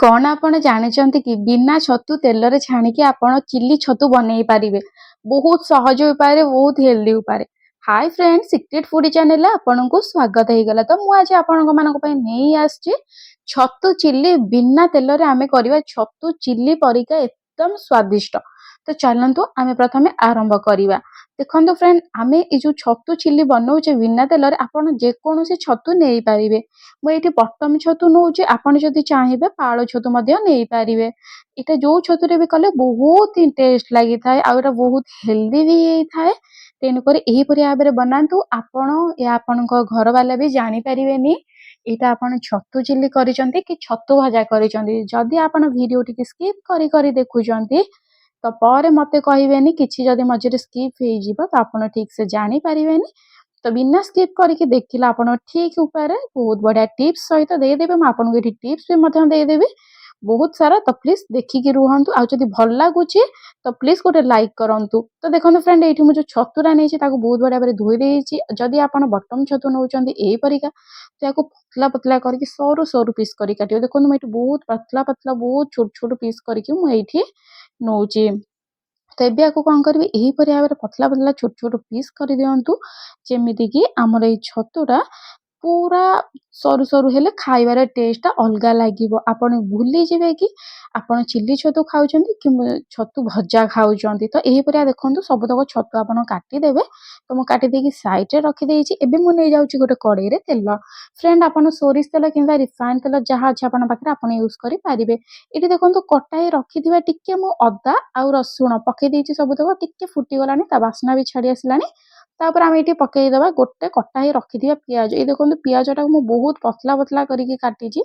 कौन आपण जानिचंती कि बिना छतु तेलरे छाणिकी आपण चिल्ली छतु बनेई पारिबे। बहुत सहज उपाय रे बहुत हेल्दी उपाय। Hi friends, secret foodie channel आपनको स्वागत है गला। तो मु आज आपन मानक पय नेई आछि छतु चिल्ली बिना तेलरे आमे करिवा छतु चिल्ली परिका एकदम स्वादिष्ट। तो चलंतु आमे प्रथमे आरंभ करिवा। देखंतु फ्रेंड, आमे ए जो छतु चिल्ली बनाउचे बिना तेलरे आपण जे कोनोसी छतु नेई पारिबे। ମୁଁ ଏଇଠି ବଟମ ଛତୁ ନଉଛି, ଆପଣ ଯଦି ଚାହିଁବେ ପାଳ ଛତୁ ମଧ୍ୟ ନେଇପାରିବେ। ଏଇଟା ଯୋଉ ଛତୁରେ ବି କଲେ ବହୁତ ହିଁ ଟେଷ୍ଟ ଲାଗିଥାଏ, ଆଉ ଏଇଟା ବହୁତ ହେଲ୍ଦି ବି ହେଇଥାଏ। ତେଣୁକରି ଏହିପରି ଭାବରେ ବନାନ୍ତୁ, ଆପଣ ଆପଣଙ୍କ ଘର ବାଲା ବି ଜାଣିପାରିବେନି ଏଇଟା ଆପଣ ଛତୁ ଚିଲି କରିଛନ୍ତି କି ଛତୁ ଭଜା କରିଛନ୍ତି। ଯଦି ଆପଣ ଭିଡିଓ ଟିକେ ସ୍କିପ୍ କରି କରି ଦେଖୁଛନ୍ତି ତ ପରେ ମତେ କହିବେନି, କିଛି ଯଦି ମଝିରେ ସ୍କିପ୍ ହେଇଯିବ ତ ଆପଣ ଠିକ ସେ ଜାଣିପାରିବେନି। तो बिना स्किप करके देखिला आपण ठीक ऊपर बहुत बढ़िया टिप्स सहित देदेवे। मुझे आपको ये टिप्स भी देदेवी बहुत सारा। तो प्लीज देखिकी रुहतु। आ जब भल लगुच तो प्लीज गोटे लाइक करूँ। तो देखो फ्रेंड, ये मुझे छतुरा नहीं बहुत बढ़िया भाव धोई देती। जदि आप बटम छतु नौकरी यहीपरिका तो या पतला पतला करके सरू सरू पीस कर काटियो। देखो मुझे बहुत पतला पतला बहुत छोट छोट पीस करके मुझे नौची। तो एबे आपको कौन करी यहीपरि भाव पतला पतला छोट छोट पीस कर दिंतु, जेमिति कि आमर ये छतुटा पूरा सरू सरू हेले खाइबार टेस्ट अलग लगिवो। आपण भूली जिवे कि आपण चिल्ली छतु खाउछंती कि छतु भजा खाउछंती। तो एहीपरिया देखंतु सबतक छतु आपण काटी देबे। तो मु काटी देकी साइड रे रखि देइछि। एबे मु नै जाउछि गोटे कड़ाई रे तेल। फ्रेंड, आपण सोरिष तेल किंबा रिफाइन तेल जहा अछि आपण पाखरे आपण यूज करि पारिबे। एठी देखंतु कटाई रखिथिबा टिके मु अदा आ रसुण पके देइछि। सबतक टिके फुटी गलानी, ता बास्ना भी छाड़ी आसलानी। तापर आम ये पकईदे गोटे कटा ही रखि पिज। ये देखो पिजटा को बहुत पतला पतला करके काटिजी।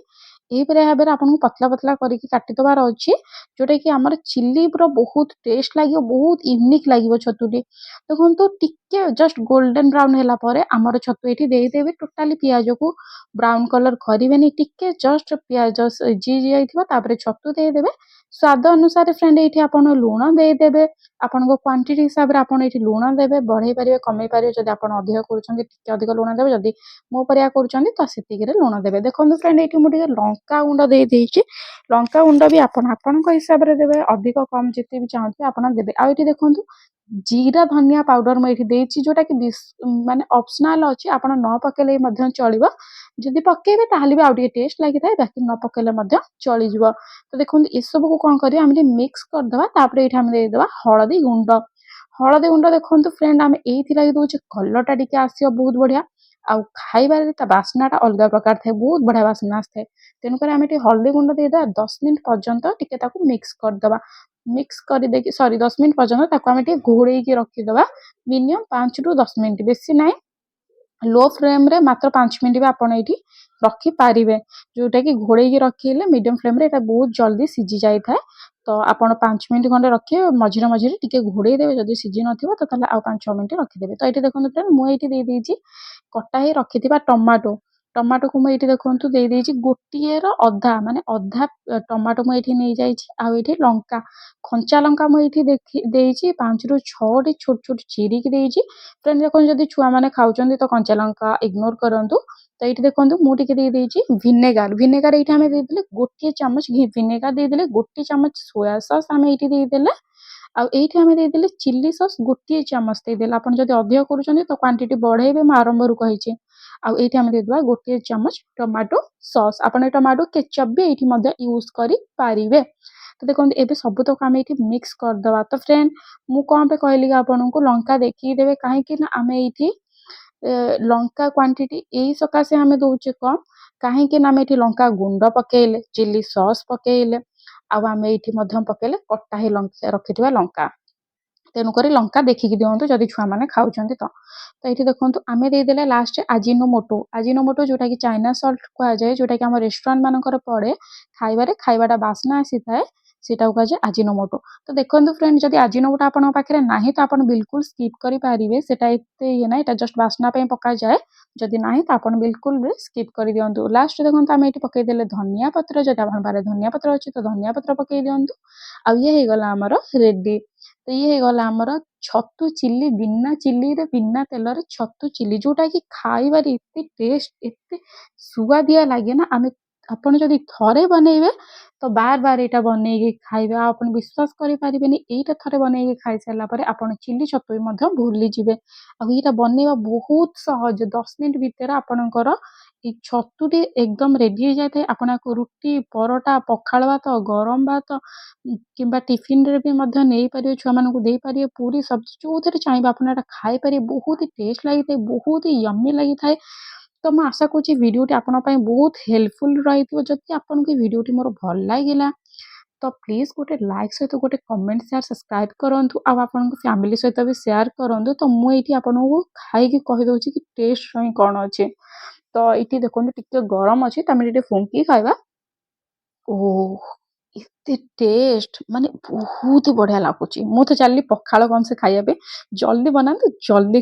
यहीपरि भाव में आपको पतला पतला करके काटिदबार अच्छी, जोटा कि आम चिल्ली पूरा बहुत टेस्ट लगे, बहुत यूनिक लगे छतुटी। देखो टिके जस्ट गोल्डन ब्राउन है आमर छतु ये देदेवे। टोटाली पिज को ब्राउन कलर करेंगे, टिके जस्ट पिज सिझी जाइए छतु देदेवे। स्वाद अनुसार फ्रेंड ये आप लुण देदेवे। आपण क्वांटिटी हिसाब से आपड़ ये लुण देवे, बढ़ई पारे कमे पारे। जब आप अधिक कर अधिक लुण देवे, जदि मो परिया कर तो से लुण देवे। देखो फ्रेंड, ये मुझे लंका गुंड देदेई। लंका गुंड भी आपण हिसाब से देवे, अधिक कम जिते भी चाहते आप देवे। आ ये देखो जीरा धनिया पाउडर मुझे देती, जोटा कि माने ऑप्शनल अच्छी। आप न पकेले चलो, जदि पकेबे ताहले भी आउ टिके टेस्ट लगी था, बाकी न पकेले चली जिवो। तो देखो ये सब को कौन करिया, आम मिक्स करदवा। तापर ये आम देदेवा हळदी गुंड। हळदी गुंड देखो फ्रेंड, आम ये दौचे कलरटा टिके आसियो बहुत बढ़िया। आउ खाइबार बास्नाटा अलग प्रकार थे, बहुत बढ़िया बास्ना आए। तेणुक आम ये हल्दी गुंड देदेवा। 10 मिनट पर्यंत टिके मिक्स करदवा। मिक्स कर दे सॉरी 10 मिनट पर्यंत आम घोड़े रखीदवा। मिनिमम 5 ରୁ 10 मिनट, बेसी ना। लो फ्लेम रे मात्र 5 मिनट भी आपड़ ये रखिपारे, जोटा कि घोड़े रखिले मीडियम फ्लेम रे बहुत जल्दी सीझी जाए। तो आपड़ 5 मिनट खंडे रखिए, मझिरे मझिरे टिके घोड़े देवे। जब सीझी नथिबो तो ताले आउ 5-6 मिनट रखिदेवे। तो ये देखो फ्रेंड, मुझे दे देइछि कटा ही रखिथिबा टमाटो। टमाटो को मुझे देखो दे देइछि गोटिए रो अधा, माने अधा टमाटो मुझे नहीं जाइछि। आ ये लंका, कंचा लंका मुझे देइछि 5 ରୁ 6 छोट छोट चिरी की देइछि। फ्रेंड देखो, जदि छुआ मैंने खाउछंती तो कंचा लंका इग्नोर करंतु। तो ये देखो मुझे दे देइछि विनेगार। विनेगार ये आम देदेले गोटे चामच घी विनेगार देदेले, गोटे चामच सोया सॉस आम ये देदेले। आईटी आम देदेले चिल्ली सॉस गोटे चामच देदेले। आप जब अधिक करुँच तो क्वांटिटी बढ़ेबे, मैं आरंभ रू कही। आईटी आम देदेबा गोटे चामच टमाटो सॉस। आपन टमाटो केचप भी ये यूज करें। तो देखो ये सबुतक आम ये मिक्स करदवा। तो फ्रेंड, मु कौन पे कहली आपको लंका देखी देवे, कहीं आम ये लंका क्वांटिटी यही सकाशे आम दौचे कम, कहीं आम ये लंका गुंड पकेले, चिल्ली सॉस पकेले, आम ये पकेले कटा ही रखिथिबा लंका। तेणुक लंका देखिकी दिंतु जदि छुआ मैंने खाऊं। तो ये देखो आम देदेले लास्ट आजिनोमोटो। आजिनोमोटो जोटा कि चाइना सल्ट कहुए, जोटा कि आम रेस्टोरेंट मानकर पड़े खाइबाटा बास्ना आसी थाए, सेटा कहुए आजिनोमोटो। तो देखो फ्रेंड, जदि आजिनोमोटो आपन पाखे नाही तो आप बिल्कुल स्किप करेंगे। सेटा एते ये ना, जस्ट बास्ना पका जाए। जदि ना तो आप बिल्कुल भी स्किप कर दिंतु। लास्ट देखो आम ये पकईदे धनिया पत्र। जब आप बारे धनिया पत्र अच्छी तो धनिया पत्र पकई दिंतु। आ ये होगला आमर रेडी। तो ये होगला आमर छतु चिल्ली, बिना चिल्ली रे बिना तेल रे छतु चिल्ली, जोटा कि खाइबार एते टेस्ट एते सुआदिया लगे ना। आम आपन जदि थरे बनइबे ତ ବାର ବାର ଏଇଟା ବନେଇକି ଖାଇବେ। ଆଉ ଆପଣ ବିଶ୍ୱାସ କରିପାରିବେନି, ଏଇଟା ଥରେ ବନେଇକି ଖାଇସାରିଲା ପରେ ଆପଣ ଚିଲି ଛତୁ ବି ମଧ୍ୟ ଭୁଲିଯିବେ। ଆଉ ଏଇଟା ବନେଇବା ବହୁତ ସହଜ। 10 ମିନିଟ୍ ଭିତରେ ଆପଣଙ୍କର ଏଇ ଛତୁଟି ଏକଦମ ରେଡି ହେଇଯାଇଥାଏ। ଆପଣ ଆକୁ ରୁଟି, ପରଟା, ପଖାଳ ଭାତ, ଗରମ ଭାତ କିମ୍ବା ଟିଫିନରେ ବି ମଧ୍ୟ ନେଇପାରିବେ, ଛୁଆମାନଙ୍କୁ ଦେଇପାରିବେ, ପୁରୀ, ସବଜି ଯୋଉଥିରେ ଚାହିଁବେ ଆପଣ ଏଇଟା ଖାଇପାରିବେ। ବହୁତ ଟେଷ୍ଟ ଲାଗିଥାଏ, ବହୁତ ୟମ୍ମି ଲାଗିଥାଏ। ତ ମୁଁ ଆଶା କରୁଛି ଭିଡ଼ିଓଟି ଆପଣଙ୍କ ପାଇଁ ବହୁତ ହେଲ୍ପଫୁଲ୍ ରହିଥିବ। ଯଦି ଆପଣଙ୍କୁ ଏ ଭିଡ଼ିଓଟି ମୋର ଭଲ ଲାଗିଲା ତ ପ୍ଲିଜ୍ ଗୋଟେ ଲାଇକ୍ ସହିତ ଗୋଟେ କମେଣ୍ଟ, ସେୟାର, ସବସ୍କ୍ରାଇବ୍ କରନ୍ତୁ। ଆଉ ଆପଣଙ୍କ ଫ୍ୟାମିଲି ସହିତ ବି ସେୟାର କରନ୍ତୁ। ତ ମୁଁ ଏଇଠି ଆପଣଙ୍କୁ ଖାଇକି କହିଦେଉଛି କି ଟେଷ୍ଟ ପାଇଁ କ'ଣ ଅଛି। ତ ଏଇଠି ଦେଖନ୍ତୁ ଟିକେ ଗରମ ଅଛି, ତ ଆମେ ଟିକେ ଫୁଙ୍କି ଖାଇବା। ଓଃ! ଏତେ ଟେଷ୍ଟ, ମାନେ ବହୁତ ବଢ଼ିଆ ଲାଗୁଛି। ମୁଁ ତ ଚାଲିଲି ପଖାଳ କଂସେ ଖାଇବା ପାଇଁ। ଜଲ୍ଦି ବନାନ୍ତୁ, ଜଲ୍ଦି